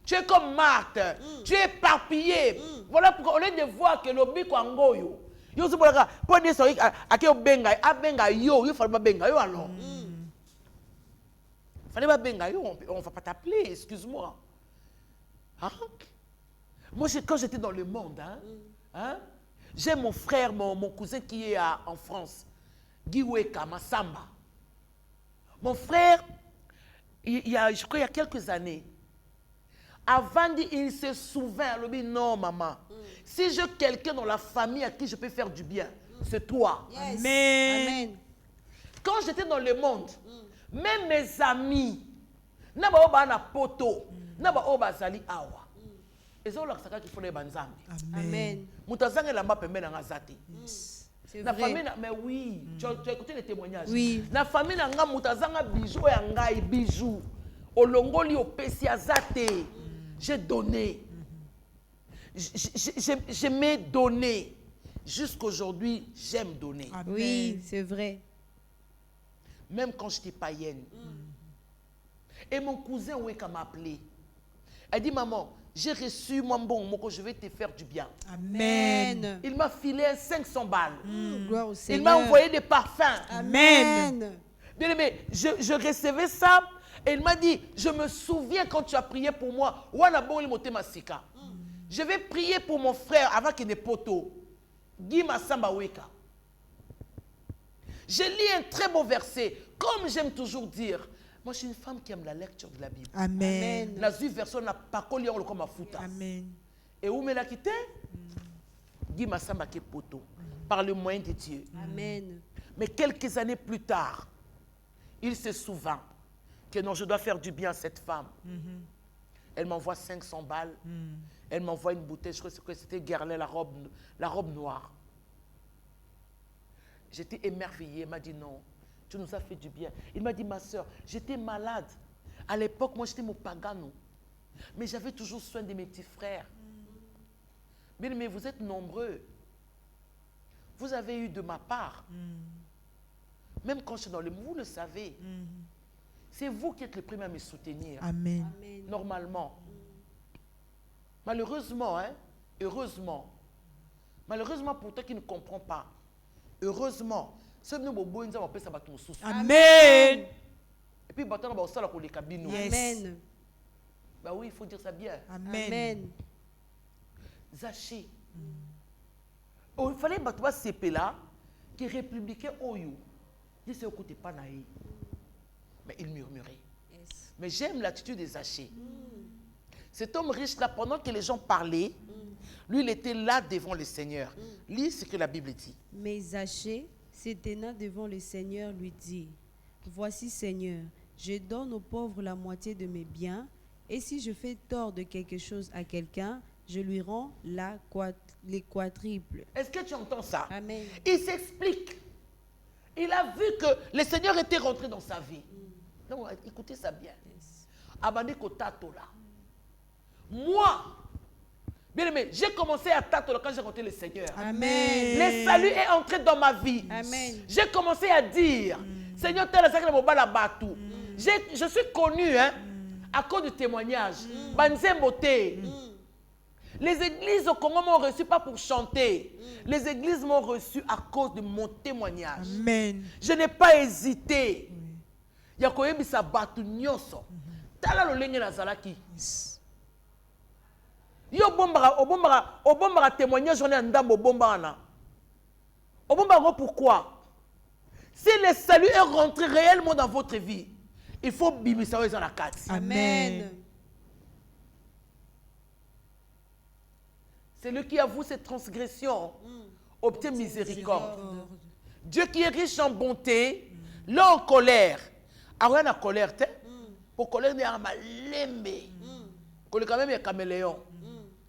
Speaker 2: Tu es comme Marthe. Tu es éparpillé. Voilà pourquoi au lieu de voir que le bico angoyo. Yo se bolaka, pour dire ça, ake benga, a benga yo, yo fallait pas benga yo alors. Fallait pas benga yo, on va pas t'appeler, excuse-moi. Hein? Moi, quand j'étais dans le monde, hein, j'ai mon frère, mon cousin qui est en France, Guy Weka, Massamba. Mon frère, je crois il y a quelques années, avant, il se souvient, il dit non, maman, si j'ai quelqu'un dans la famille à qui je peux faire du bien, c'est toi.
Speaker 4: Yes.
Speaker 3: Amen.
Speaker 4: Amen.
Speaker 2: Quand j'étais dans le monde, même mes amis, naba oba na poto, naba oba zali awa. Et ça, c'est qu'il faut les banzambi.
Speaker 4: Amen.
Speaker 2: Moutazange lamba pembe na ngazati.
Speaker 4: C'est
Speaker 2: La
Speaker 4: vrai.
Speaker 2: famille, mais oui, tu as écouté les témoignages.
Speaker 4: Oui.
Speaker 2: La famille n'a pas moutazanga bijou et ngai bijou. Olongoli opesi azate. J'ai donné. J'aimais donner. Jusqu'aujourd'hui, j'aime donner.
Speaker 3: Amen.
Speaker 4: Oui, c'est vrai.
Speaker 2: Même quand j'étais païenne. Et mon cousin Weka m'a appelé. Elle dit, maman, j'ai reçu mon bon mot, je vais te faire du bien.
Speaker 3: Amen.
Speaker 2: Il m'a filé 500 balles.
Speaker 4: Gloire au Seigneur.
Speaker 2: Il m'a envoyé des parfums.
Speaker 4: Amen.
Speaker 2: Bien aimé, je recevais ça et il m'a dit, je me souviens quand tu as prié pour moi. Je vais prier pour mon frère avant qu'il n'ait poto. Guy Massamba Weka. Je lis un très beau verset. Comme j'aime toujours dire, moi je suis une femme qui aime la lecture de la Bible.
Speaker 3: Amen.
Speaker 2: La version n'a pas collé comme ma fouta.
Speaker 3: Amen.
Speaker 2: Et où me l'a quitté? Guy Massamba qui est poto. Par le moyen de Dieu.
Speaker 4: Amen.
Speaker 2: Mais quelques années plus tard, il se souvint que non, je dois faire du bien à cette femme. Elle m'envoie 500 balles. Elle m'envoie une bouteille, je crois que c'était Guerlain, la robe noire. J'étais émerveillée. Elle m'a dit non, tu nous as fait du bien. Il m'a dit, ma soeur, j'étais malade. À l'époque, moi, j'étais mon pagano. Mais j'avais toujours soin de mes petits frères. Mais vous êtes nombreux. Vous avez eu de ma part. Même quand je suis dans le monde, vous le savez. C'est vous qui êtes le premier à me soutenir.
Speaker 3: Amen.
Speaker 2: Normalement. Malheureusement, heureusement, Malheureusement pour toi qui ne comprends pas, heureusement, ce nous beau nous avons appelé ça bateau sous.
Speaker 3: Amen.
Speaker 2: Et puis bateau na ça la ko les cabines.
Speaker 3: Yes.
Speaker 4: Amen.
Speaker 2: Bah oui, il faut dire ça bien.
Speaker 3: Amen.
Speaker 4: Amen.
Speaker 2: Zaché. Oh, il fallait bateau CP là qui républicain Oyo. Il se côté pas naï. Mais il murmurait.
Speaker 4: Yes.
Speaker 2: Mais j'aime l'attitude des Zachée. Cet homme riche là, pendant que les gens parlaient, lui il était là devant le Seigneur. Lis ce que la Bible dit.
Speaker 4: Mais Zachée, se tenant devant le Seigneur, lui dit, voici Seigneur, je donne aux pauvres la moitié de mes biens, et si je fais tort de quelque chose à quelqu'un, je lui rends les quadruples.
Speaker 2: Est-ce que tu entends ça?
Speaker 4: Amen.
Speaker 2: Il s'explique. Il a vu que le Seigneur était rentré dans sa vie. Donc écoutez ça bien. Abandé Kotato là. Moi, bien aimé, j'ai commencé à tato quand j'ai rencontré le Seigneur.
Speaker 3: Amen.
Speaker 2: Le salut est entré dans ma vie.
Speaker 4: Amen.
Speaker 2: J'ai commencé à dire, Seigneur, tel est le bateau. Je suis connu à cause du témoignage. Banzemboté. Les églises au Congo m'ont reçu pas pour chanter. Les églises m'ont reçu à cause de mon témoignage.
Speaker 3: Amen.
Speaker 2: Je n'ai pas hésité. Yakoyebisa batu nyoso. Tala lo lenge na zalaki. Yo bombara témoignage on est ndambo bombana. Obombara pourquoi? Si le salut est rentré réellement dans votre vie, il faut bimisa dans la carte.
Speaker 4: Amen.
Speaker 2: C'est lui qui avoue ses transgressions, obtient miséricorde. Dieu qui est riche en bonté, là en colère. Alors il y a colère, pour colère il y a malembe. Colère quand même il y a caméléon.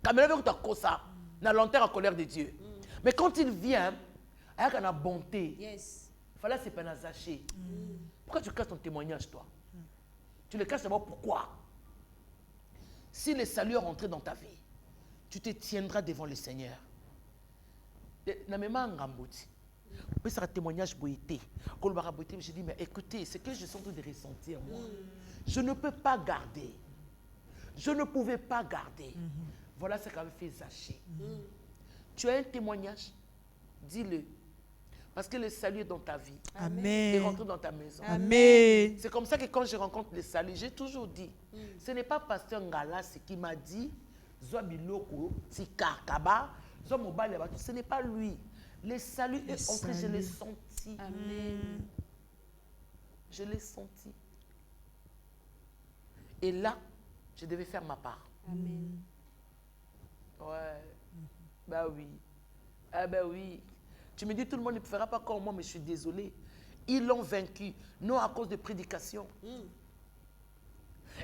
Speaker 2: Caméléon est ça, na lanterne en colère de Dieu. Mais quand il vient, il y a la bonté.
Speaker 4: Yes.
Speaker 2: Il fallait se peine à Zaché. Pourquoi tu casses ton témoignage toi? Tu le casses d'abord pourquoi? Si le salut est rentré dans ta vie, tu te tiendras devant le Seigneur. Na même ngamboti. Puis ça témoignage boité. Quand le boité, je dis mais écoutez, ce que je suis en train de ressentir moi, je ne peux pas garder. Je ne pouvais pas garder. Voilà ce qu'avait fait Zaché. Tu as un témoignage, dis-le. Parce que le salut est dans ta vie.
Speaker 3: Amen.
Speaker 2: Et rentre dans ta maison.
Speaker 3: Amen.
Speaker 2: C'est comme ça que quand je rencontre le salut, j'ai toujours dit, ce n'est pas pasteur Ngalas qui m'a dit, Zoabiloko, Tikakaba, Zomobaleba, ce n'est pas lui. Le salut est entré, je l'ai senti.
Speaker 4: Amen.
Speaker 2: Je l'ai senti. Et là, je devais faire ma part.
Speaker 4: Amen.
Speaker 2: Ouais. Bah oui. Ah bah oui. Tu me dis, tout le monde ne fera pas comme moi, mais je suis désolé. Ils l'ont vaincu, non à cause de prédication.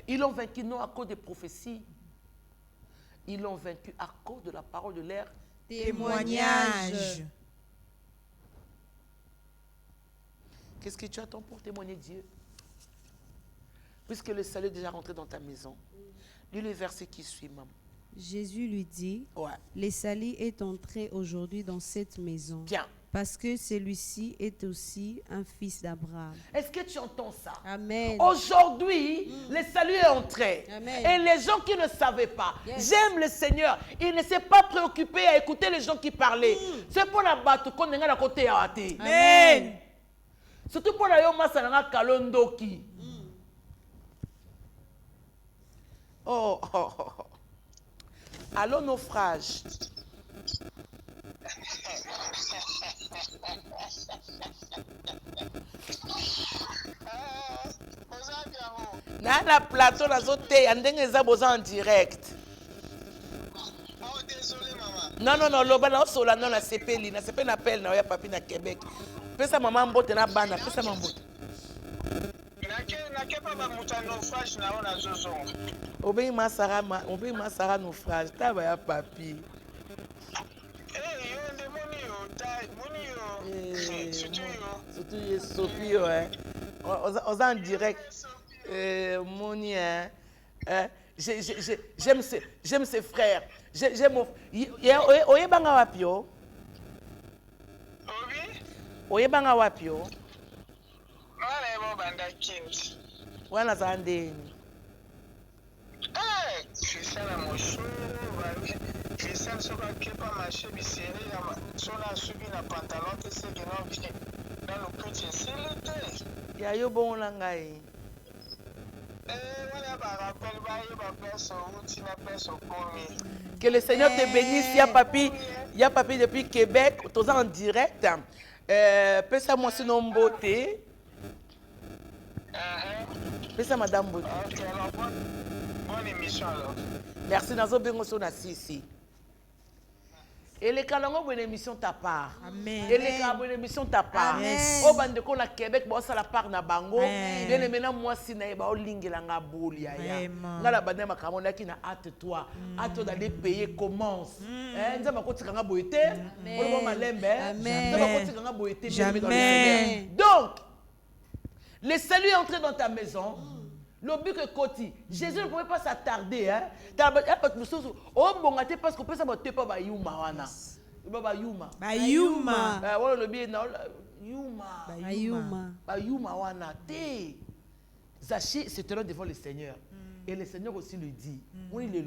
Speaker 2: Ils l'ont vaincu, non à cause de prophéties. Ils l'ont vaincu à cause de la parole de l'air.
Speaker 3: Témoignage.
Speaker 2: Qu'est-ce que tu attends pour témoigner Dieu? Puisque le salut est déjà rentré dans ta maison. Lis le verset qui suit, maman.
Speaker 4: Jésus lui dit,
Speaker 2: Ouais.
Speaker 4: le salut est entré aujourd'hui dans cette maison.
Speaker 2: Bien.
Speaker 4: Parce que celui-ci est aussi un fils d'Abraham.
Speaker 2: Est-ce que tu entends ça?
Speaker 4: Amen.
Speaker 2: Aujourd'hui, le salut est entré.
Speaker 4: Amen.
Speaker 2: Et les gens qui ne savaient pas,
Speaker 4: Yes.
Speaker 2: j'aime le Seigneur. Il ne s'est pas préoccupé à écouter les gens qui parlaient. C'est pour la battre qu'on est à côté à Athée.
Speaker 3: Amen.
Speaker 2: Surtout pour la yoma salanga kalondoki. Oh, oh, oh, oh. Allons naufrage. Na la plateau na zote andenge za boza en direct.
Speaker 5: Oh, désolé, maman.
Speaker 2: Non non non, loba na sola non na sepeli, na sepeli na appel na ya papi na Québec. Pesa maman mbote na bana, pesa maman mbote.
Speaker 5: Nake pas bamuta naufrage na ona zozonga.
Speaker 2: Obei masara naufrage, taba ya papi.
Speaker 5: Yo nde moni yo, moni yo. Surtout yo.
Speaker 2: Surtout ye Sophie yo hein. On en direct. Moni hein. J'aime ses frères. J'aime mon oye banga wapi yo?
Speaker 5: Obi?
Speaker 2: Oye banga wapi yo?
Speaker 5: Mwana ebo banda kindi.
Speaker 2: Wana za ndeni.
Speaker 5: Krisana moshuru, Krisana scène sur qui pas marché bisérie sur la subi la pantalon que c'est que non bien dans le petit silité.
Speaker 2: Ya yo bon la ngai.
Speaker 5: Voilà ba rappel ba yo ba personne ou tu na personne commis.
Speaker 2: Que le Seigneur te bénisse. Il y a papi depuis Québec, tous en direct. Pesa moi sinon beauté. Pesa madame beauté.
Speaker 5: OK, alors bonne émission alors.
Speaker 2: Merci Nazo Bengo so na sisi. Et les canons bonne émission ta part.
Speaker 3: Amen.
Speaker 2: Et les canons bonne émission ta part.
Speaker 3: Amen.
Speaker 2: Au bande ko na Québec bo ça la part na bango. Bien les maintenant moi si na ba o lingela nga boli aya. Nga la bande makamo na ki na hâte toi. Hâte d'aller payer commence. Nzamba ko tika nga boyete. Pour bon malembe. Nzamba ko tika nga boyete bien dans le Seigneur. Donc le salut est entré dans ta maison. Le but que Koti, Jésus ne pouvait pas s'attarder. Oh, bon, parce qu'on peut savoir que tu pas Yuma. Yuma. Yuma. Zaché, c'est là devant le Seigneur. Et le Seigneur aussi le dit. Il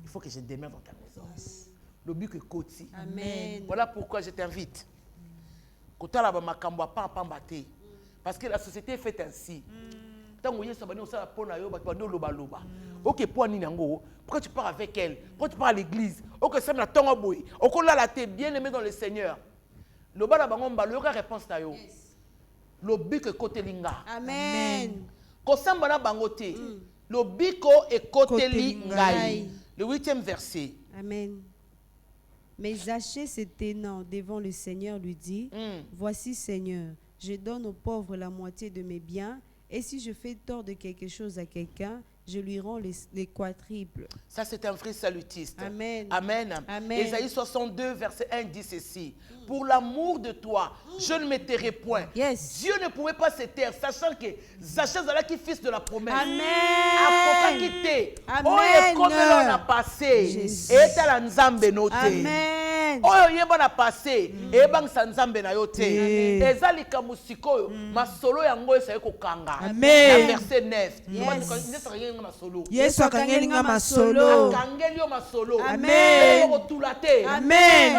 Speaker 2: faut que je demeure dans ta maison. Le but que Koti.
Speaker 4: Amen.
Speaker 2: Voilà pourquoi je t'invite. Kota la makambo pas pambaté. Parce que la société est faite ainsi. Ok, pourquoi tu pars avec elle? Pourquoi tu pars à l'église? Ok, ça me la tombe à boy. Ok, là, la tête bien aimé dans le Seigneur. Le bas d'abangomba, le cas réponse ta yo. Le bico côté linga.
Speaker 4: Amen.
Speaker 2: Kosamba na bangote. Le bico et côté lingai. Le 8e verset.
Speaker 4: Amen. Mais Zachée se tenant devant le Seigneur lui dit, voici Seigneur, je donne aux pauvres la moitié de mes biens. Et si je fais tort de quelque chose à quelqu'un, je lui rends les quadruples.
Speaker 2: Ça, c'est un vrai salutiste.
Speaker 4: Amen.
Speaker 2: Amen.
Speaker 4: Amen.
Speaker 2: Ésaïe 62, verset 1 dit ceci. Pour l'amour de toi, je ne me tairai point.
Speaker 4: Yes.
Speaker 2: Dieu ne pouvait pas se taire, sachant que Zachée Zalaki, fils de la promesse.
Speaker 4: Amen.
Speaker 2: Apoka quitté.
Speaker 4: Amen.
Speaker 2: Oh, comme l'on a passé.
Speaker 4: Jésus.
Speaker 2: Et t'as la nzambe noté.
Speaker 4: Amen.
Speaker 2: Oh, yeba na passé. Et bang sa nzambe na yote. Ezali kamusiko. Masolo yango esa yeko kanga.
Speaker 3: Amen.
Speaker 2: Verset 9.
Speaker 3: Yesu akangelinga masolo.
Speaker 2: Akangelio masolo.
Speaker 3: Amen.
Speaker 2: Amen.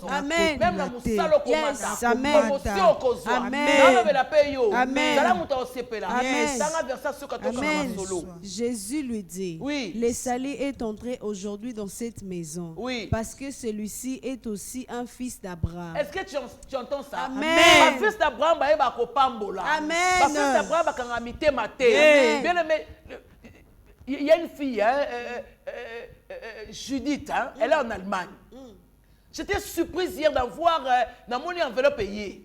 Speaker 4: Amen.
Speaker 2: Même la musalo komata.
Speaker 4: Yes. Amen.
Speaker 2: Promotion kozwa.
Speaker 4: Amen.
Speaker 2: Na bela payo.
Speaker 4: Amen.
Speaker 2: Sala muta osepela.
Speaker 4: Amen.
Speaker 2: Sanga verset sur 14
Speaker 4: Amen.
Speaker 2: masolo.
Speaker 4: Jésus lui dit,
Speaker 2: Oui.
Speaker 4: le salut est entré aujourd'hui dans cette maison.
Speaker 2: Oui.
Speaker 4: Parce que celui-ci est aussi un fils d'Abraham.
Speaker 2: Est-ce que tu entends ça?
Speaker 4: Amen.
Speaker 2: Ma fils d'Abraham ba kopambola.
Speaker 4: Amen.
Speaker 2: Ma fils d'Abraham ba kangamite mate.
Speaker 4: Amen.
Speaker 2: Bien aimé, il y a une fille, Judith, elle est en Allemagne. J'étais surprise hier d'en voir dans mon enveloppe payée.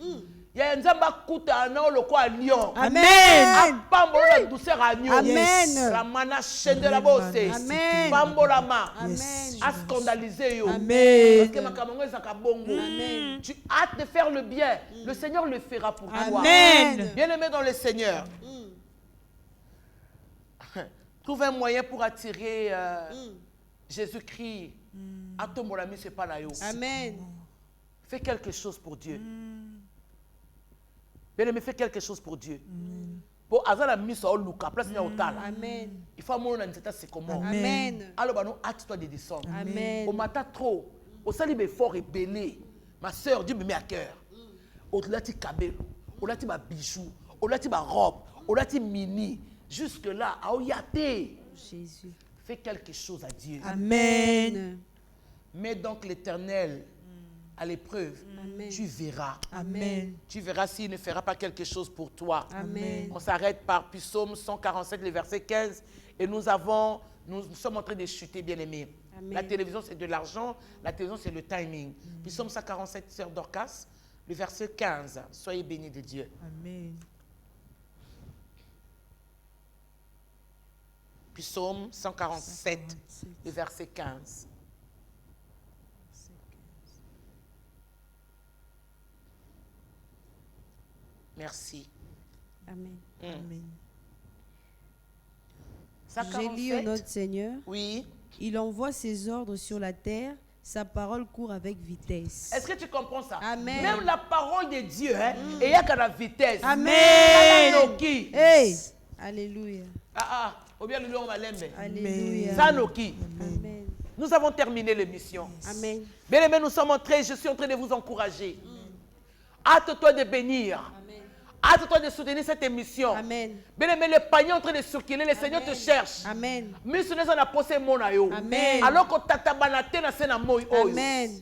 Speaker 2: Il y a un Zamba Kouta le quoi à Lyon.
Speaker 4: Amen.
Speaker 2: Pambola la douceur à Lyon.
Speaker 4: Amen.
Speaker 2: La mana chaîne de la bosse.
Speaker 4: Amen.
Speaker 2: Pambola ma.
Speaker 4: Amen.
Speaker 2: A scandalisé yo.
Speaker 3: Amen.
Speaker 2: Parce que ma camongo est à bongo.
Speaker 4: Amen.
Speaker 2: Tu hâtes de faire le bien. Le Seigneur le fera pour toi.
Speaker 3: Amen.
Speaker 2: Bien aimé dans le Seigneur. Trouve un moyen pour attirer Jésus-Christ. À ton mon ami, c'est pas là.
Speaker 4: Amen.
Speaker 2: Fais quelque chose pour Dieu. Bien aimé, fais quelque chose pour Dieu. Pour Azala Miss au Luka, place au Tala.
Speaker 4: Amen.
Speaker 2: Il faut mon c'est c'est comment.
Speaker 4: Amen.
Speaker 2: Alors, bah, non, hâte-toi de descendre.
Speaker 4: Amen.
Speaker 2: Au matin trop. Au salib fort et belé. Ma soeur, Dieu me met à cœur. Au-delà de cabello, au-delà de bijoux, au-delà de robe, au-delà de mini. Jusque-là, à Oyate.
Speaker 4: Jésus.
Speaker 2: Fais quelque chose à Dieu.
Speaker 3: Amen.
Speaker 2: Mets donc l'Éternel à l'épreuve.
Speaker 4: Amen.
Speaker 2: Tu verras.
Speaker 3: Amen.
Speaker 2: Tu verras s'il ne fera pas quelque chose pour toi.
Speaker 4: Amen.
Speaker 2: On s'arrête par Psaume 147, le verset 15. Et nous sommes en train de chuter, bien aimés.
Speaker 4: Amen.
Speaker 2: La télévision, c'est de l'argent. La télévision, c'est le timing. Psaume 147, sœur Dorcas, le verset 15. Soyez bénis de Dieu.
Speaker 3: Amen.
Speaker 2: Psaume 147, le verset 15. Merci.
Speaker 4: Amen.
Speaker 3: Amen.
Speaker 4: J'ai lu au notre Seigneur.
Speaker 2: Oui.
Speaker 4: Il envoie ses ordres sur la terre. Sa parole court avec vitesse.
Speaker 2: Est-ce que tu comprends ça?
Speaker 4: Amen.
Speaker 2: Même la parole de Dieu, il y a qu'à la vitesse.
Speaker 4: Amen. Hey. Alléluia.
Speaker 2: Ou bien le nom Malembe.
Speaker 4: Alléluia.
Speaker 2: Sanoki.
Speaker 4: Amen.
Speaker 2: Nous avons terminé l'émission.
Speaker 4: Amen.
Speaker 2: Bien aimés, nous sommes je suis en train de vous encourager. Hâte-toi de bénir. Hâte-toi de soutenir cette émission.
Speaker 4: Amen.
Speaker 2: Bien aimé, le panier est en train de circuler, le Seigneur te cherche.
Speaker 4: Amen.
Speaker 2: Amen. Alors que tatabanate na sena moi oyo.
Speaker 4: Amen.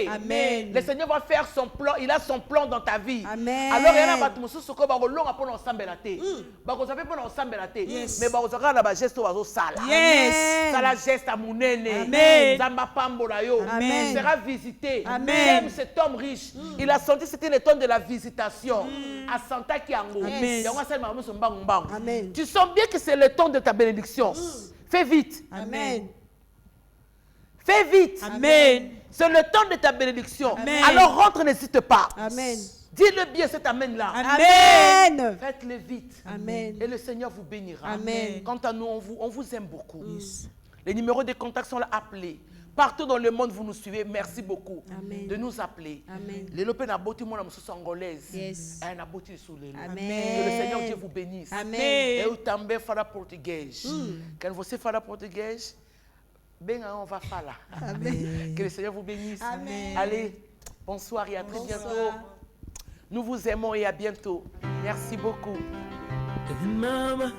Speaker 2: Amen. Le Seigneur va faire son plan, il a son plan dans ta vie.
Speaker 4: Amen.
Speaker 2: Alors il y a batu mususu ko ba kolonga pona osambela te. Ba ko zape pona osambela te. Mais ba ko zaka na ba geste wazo sala.
Speaker 3: Yes.
Speaker 2: Sala geste à munene.
Speaker 3: Amen.
Speaker 2: Zamba pambola yo.
Speaker 3: Amen.
Speaker 2: Il sera visité.
Speaker 3: Amen.
Speaker 2: Même cet homme riche, il a senti c'était le temps de la visitation. À Santa Kiango.
Speaker 3: Amen.
Speaker 2: Amen. Tu sens bien que c'est le temps de ta bénédiction. Fais vite.
Speaker 3: Amen.
Speaker 2: Fais vite.
Speaker 3: Amen.
Speaker 2: C'est le temps de ta bénédiction.
Speaker 3: Amen.
Speaker 2: Alors rentre, n'hésite pas.
Speaker 4: Amen.
Speaker 2: Dis-le bien cet amen-là.
Speaker 4: Amen.
Speaker 2: Faites-le vite.
Speaker 4: Amen.
Speaker 2: Et le Seigneur vous bénira.
Speaker 4: Amen.
Speaker 2: Quant à nous, on vous aime beaucoup. Les numéros de contact sont là, appelés. Partout dans le monde, vous nous suivez. Merci beaucoup de nous appeler.
Speaker 4: Amen.
Speaker 2: Les lopes na boti mona mususu angolaise.
Speaker 4: Yes.
Speaker 2: Na boti soulelo.
Speaker 4: Amen.
Speaker 2: Que le Seigneur Dieu vous bénisse.
Speaker 4: Amen.
Speaker 2: Et vous também fala português. Quand você fala português, bem on va falar.
Speaker 4: Amen.
Speaker 2: Que le Seigneur vous bénisse.
Speaker 4: Amen.
Speaker 2: Allez, bonsoir et à très bientôt. Nous vous aimons et à bientôt. Merci beaucoup.
Speaker 1: Maman,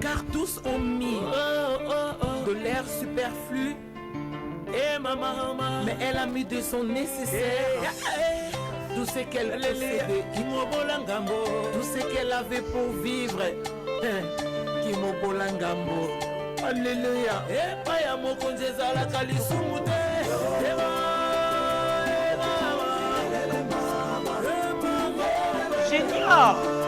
Speaker 1: car tous ont mis de l'air superflu. Et maman, mais elle a mis de son nécessaire. Tout ce qu'elle possédait, tout ce qu'elle avait pour vivre. Kimobolangambo. Alléluia. Et pas ya mokonzeza la kalisumu te.
Speaker 2: Junior.